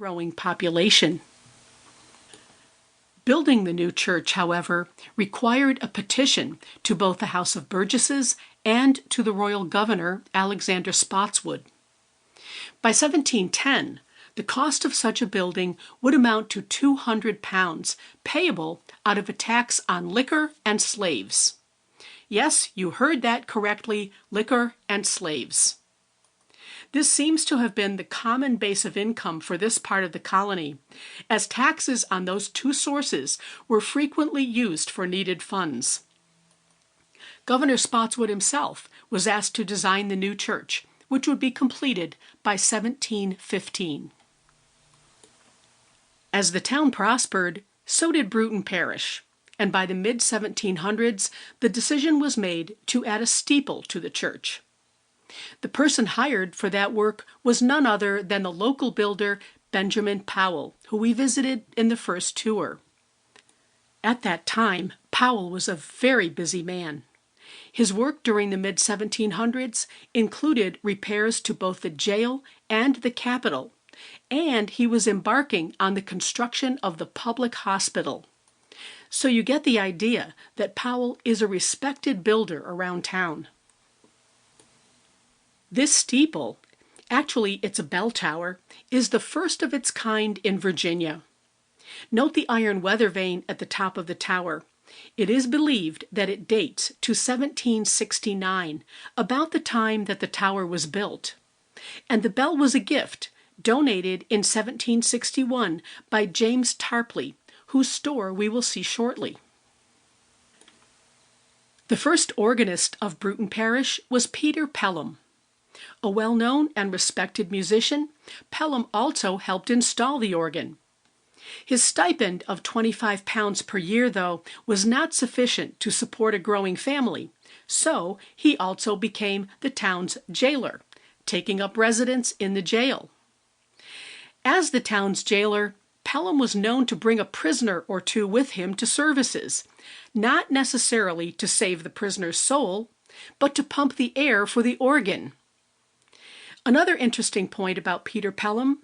growing population. Building the new church, however, required a petition to both the House of Burgesses and to the royal governor, Alexander Spotswood. By 1710, the cost of such a building would amount to £200, payable out of a tax on liquor and slaves. Yes, you heard that correctly, liquor and slaves. This seems to have been the common base of income for this part of the colony, as taxes on those two sources were frequently used for needed funds. Governor Spotswood himself was asked to design the new church, which would be completed by 1715. As the town prospered, so did Bruton Parish, and by the mid-1700s, the decision was made to add a steeple to the church. The person hired for that work was none other than the local builder Benjamin Powell, who we visited in the first tour. At that time, Powell was a very busy man. His work during the mid-1700s included repairs to both the jail and the Capitol, and he was embarking on the construction of the public hospital. So you get the idea that Powell is a respected builder around town. This steeple, actually it's a bell tower, is the first of its kind in Virginia. Note the iron weather vane at the top of the tower. It is believed that it dates to 1769, about the time that the tower was built. And the bell was a gift donated in 1761 by James Tarpley, whose store we will see shortly. The first organist of Bruton Parish was Peter Pelham. A well-known and respected musician, Pelham also helped install the organ. His stipend of £25 per year, though, was not sufficient to support a growing family, so he also became the town's jailer, taking up residence in the jail. As the town's jailer, Pelham was known to bring a prisoner or two with him to services, not necessarily to save the prisoner's soul, but to pump the air for the organ. Another interesting point about Peter Pelham: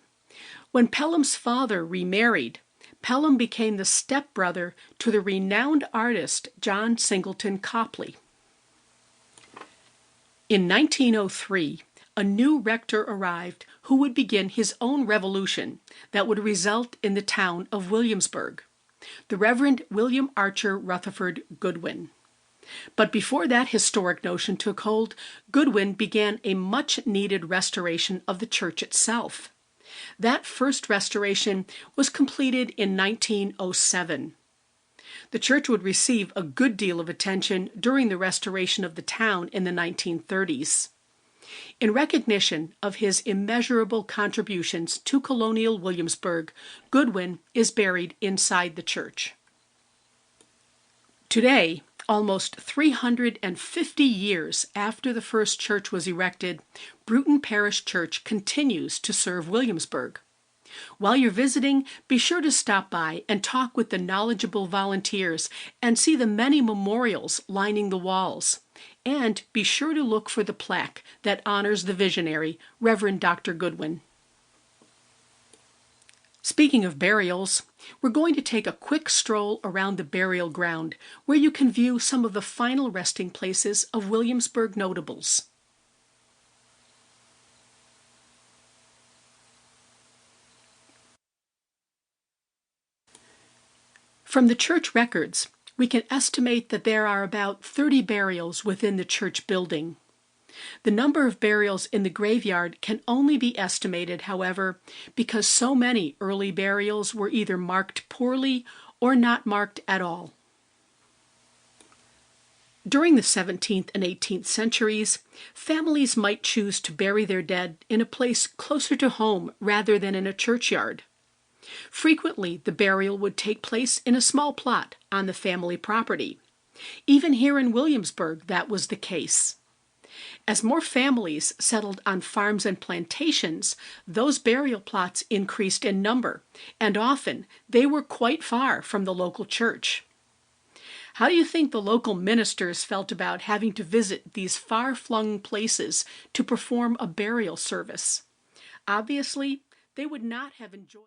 when Pelham's father remarried, Pelham became the stepbrother to the renowned artist John Singleton Copley. In 1903, a new rector arrived who would begin his own revolution that would result in the town of Williamsburg, the Reverend William Archer Rutherford Goodwin. But before that historic notion took hold, Goodwin began a much-needed restoration of the church itself. That first restoration was completed in 1907. The church would receive a good deal of attention during the restoration of the town in the 1930s. In recognition of his immeasurable contributions to Colonial Williamsburg, Goodwin is buried inside the church. Today, almost 350 years after the first church was erected, Bruton Parish Church continues to serve Williamsburg. While you're visiting, be sure to stop by and talk with the knowledgeable volunteers and see the many memorials lining the walls. And be sure to look for the plaque that honors the visionary, Reverend Dr. Goodwin. Speaking of burials, we're going to take a quick stroll around the burial ground, where you can view some of the final resting places of Williamsburg notables. From the church records, we can estimate that there are about 30 burials within the church building. The number of burials in the graveyard can only be estimated, however, because so many early burials were either marked poorly or not marked at all. During the 17th and 18th centuries, families might choose to bury their dead in a place closer to home rather than in a churchyard. Frequently, the burial would take place in a small plot on the family property. Even here in Williamsburg, that was the case. As more families settled on farms and plantations, those burial plots increased in number, and often they were quite far from the local church. How do you think the local ministers felt about having to visit these far-flung places to perform a burial service? Obviously, they would not have enjoyed